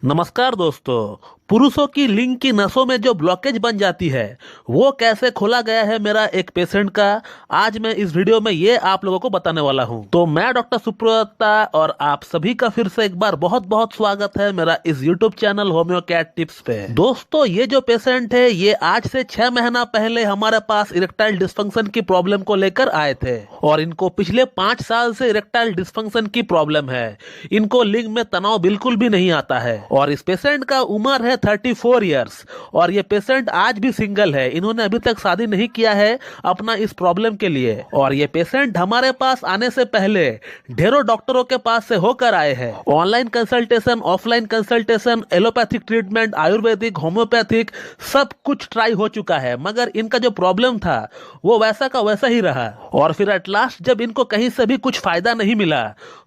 नमस्कार दोस्तों। पुरुषों की लिंग की नसों में जो ब्लॉकेज बन जाती है वो कैसे खोला गया है मेरा एक पेशेंट का, आज मैं इस वीडियो में ये आप लोगों को बताने वाला हूं। तो मैं डॉक्टर सुप्रता और आप सभी का फिर से एक बार बहुत बहुत स्वागत है मेरा इस यूट्यूब चैनल होम्योकैट टिप्स पे। दोस्तों, ये जो पेशेंट है ये आज से 6 महीना पहले हमारे पास इरेक्टाइल डिस्फंक्शन की प्रॉब्लम को लेकर आए थे और इनको पिछले 5 साल से इरेक्टाइल डिस्फंक्शन की प्रॉब्लम है। इनको लिंग में तनाव बिल्कुल भी नहीं आता है और इस पेशेंट का उम्र है 34 इयर्स और ये पेशेंट आज भी सिंगल है। इन्होंने अभी तक शादी नहीं किया है अपना इस प्रॉब्लम के लिए। और ये पेशेंट हमारे पास आने से पहले ढेरों डॉक्टरों के पास से होकर आए हैं। Online consultation, offline consultation, allopathic treatment, Ayurvedic, homeopathic सब कुछ ट्राई हो चुका है, मगर इनका जो प्रॉब्लम था वो वैसा का वैसा ही रहा। और फिर एट लास्ट जब इनको कहीं से भी कुछ फायदा नहीं मिला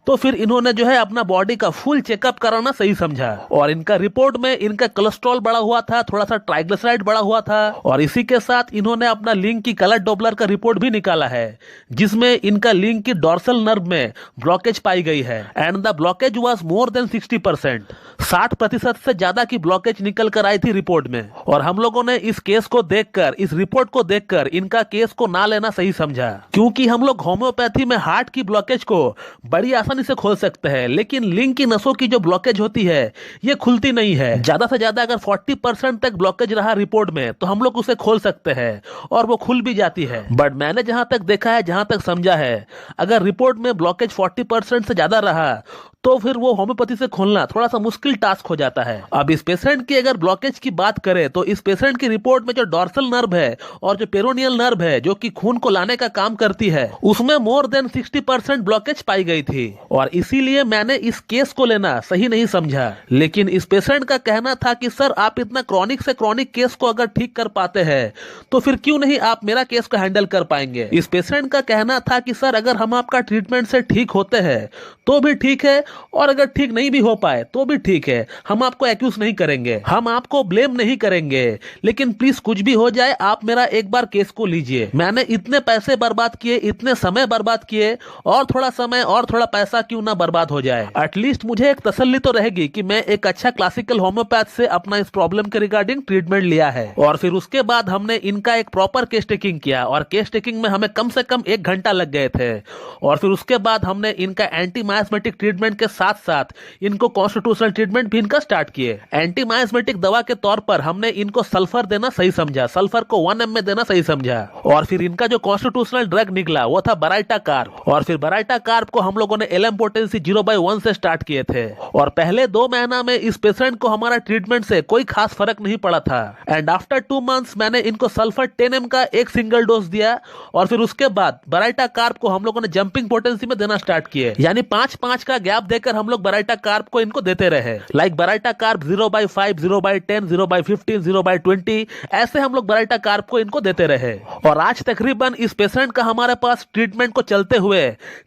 तो फिर इन्होंने जो है अपना बॉडी का फुल चेकअप कराना सही समझा और इनका रिपोर्ट में इनका कोलेस्ट्रॉल बढ़ा हुआ था, थोड़ा सा ट्राइग्लिसराइड बढ़ा हुआ था और इसी के साथ इन्होंने अपना लिंग की कलर डॉपलर का रिपोर्ट भी निकाला है जिसमें इनका लिंग की डॉर्सल नर्व में ब्लॉकेज पाई गई है and the blockage was more than 60%। 60% से ज्यादा की ब्लॉकेज निकल कर आई थी रिपोर्ट में। और हम लोगों ने इस केस को देखकर, इस रिपोर्ट को देखकर इनका केस को ना लेना सही समझा, क्योंकि हम लोग होम्योपैथी में हार्ट की ब्लॉकेज को बड़ी आसानी से खोल सकते हैं, लेकिन लिंग की नसों की जो ब्लॉकेज होती है ये खुलती नहीं है। ज्यादा से ज्यादा अगर 40% तक ब्लॉकेज रहा रिपोर्ट में तो हम लोग उसे खोल सकते हैं और वो खुल भी जाती है। बट मैंने जहां तक देखा है, जहां तक समझा है, अगर रिपोर्ट में ब्लॉकेज 40% से ज्यादा रहा तो फिर वो होम्योपैथी से खोलना थोड़ा सा मुश्किल टास्क हो जाता है। अब इस पेशेंट की अगर ब्लॉकेज की बात करें तो इस पेशेंट की रिपोर्ट में जो डॉर्सल नर्व है और जो पेरोनियल नर्व है जो कि खून को लाने का काम करती है उसमें मोर देन 60% ब्लॉकेज पाई गई थी और इसीलिए मैंने इस केस को लेना सही नहीं समझा। लेकिन इस पेशेंट का कहना था कि सर आप इतना क्रॉनिक से क्रॉनिक केस को अगर ठीक कर पाते हैं तो फिर क्यों नहीं आप मेरा केस को हैंडल कर पाएंगे। इस पेशेंट का कहना था कि सर अगर हम आपका ट्रीटमेंट से ठीक होते हैं तो भी ठीक है और अगर ठीक नहीं भी हो पाए तो भी ठीक है, हम आपको एक्यूज नहीं करेंगे, हम आपको ब्लेम नहीं करेंगे, लेकिन प्लीज कुछ भी हो जाए आप मेरा एक बार केस को लीजिए। मैंने इतने पैसे बर्बाद किए, इतने समय बर्बाद किए और थोड़ा समय और थोड़ा पैसा क्यों ना बर्बाद हो जाए। एटलीस्ट मुझे एक तसल्ली तो रहेगी कि मैं एक अच्छा क्लासिकल होम्योपैथ से अपना इस प्रॉब्लम के रिगार्डिंग ट्रीटमेंट लिया है। और फिर उसके बाद हमने इनका एक प्रॉपर केस टेकिंग किया और केस टेकिंग में हमें कम से कम 1 घंटा लग गए थे। और फिर उसके बाद हमने इनका एंटी मायोस्मेटिक ट्रीटमेंट के साथ साथ इनको कॉन्स्टिट्यूशनल ट्रीटमेंट भी इनका स्टार्ट किए। एंटी मायोस्मेटिक दवा के तौर पर हमने इनको सल्फर देना सही समझा, सल्फर को 1 ml में देना सही समझा। और फिर इनका जो कॉन्स्टिट्यूशनल ड्रग निकला वो था बराइटा कार्ब और फिर बराइटा कार्ब को हम लोगों ने LM पोटेंसी 0/1 से स्टार्ट किए थे। और पहले 2 महीना में इस पेशेंट को हमारा ट्रीटमेंट से कोई खास फर्क नहीं पड़ा था एंड आफ्टर 2 मंथ्स मैंने इनको सल्फर 10 ml का एक सिंगल डोज दिया और फिर उसके बाद बराइटा कार्ब को हम लोगों ने जंपिंग पोटेंसी में देना स्टार्ट किए, यानी 5-5 का गैप देकर हम लोग बराइटा कार्ब को इनको देते रहे। लाइक बराइटा कार्ब 0/5, 0/10, 0/15, 0/20 ऐसे हम लोग बराइटा कार्ब को इनको देते रहे। और आज तकरीबन इस पेशेंट का हमारे पास ट्रीटमेंट को चलते हुए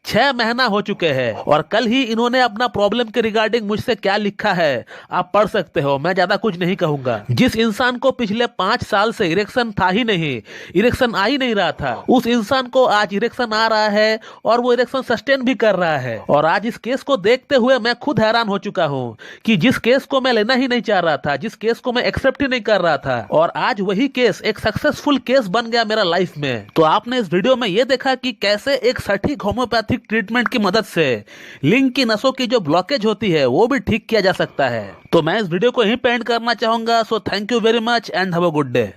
6 महीना हो चुके हैं और कल ही इन्होंने अपना प्रॉब्लम के रिगार्डिंग मुझसे क्या लिखा है आप पढ़ सकते हो, मैं ज्यादा कुछ नहीं कहूंगा। जिस इंसान को पिछले 5 साल से इरेक्शन था ही नहीं, इरेक्शन आ ही नहीं रहा था, उस इंसान को आज इरेक्शन आ रहा है और वो इरेक्शन सस्टेन भी कर रहा है। और आज इस केस को देखते हुए मैं खुद हैरान हो चुका हूं कि जिस केस को मैं लेना ही नहीं चाह रहा था, जिस केस को मैं एक्सेप्ट ही नहीं कर रहा था, और आज वही केस एक सक्सेसफुल केस बन गया मेरा लाइफ में। तो आपने इस वीडियो में यह देखा कि कैसे एक सटीक होम्योपैथिक ट्रीटमेंट की मदद से लिंग की नसों की जो ब्लॉकेज होती है वो भी ठीक किया जा सकता है। तो मैं इस वीडियो को यहीं पे एंड करना चाहूंगा। So thank you very much and have a good day.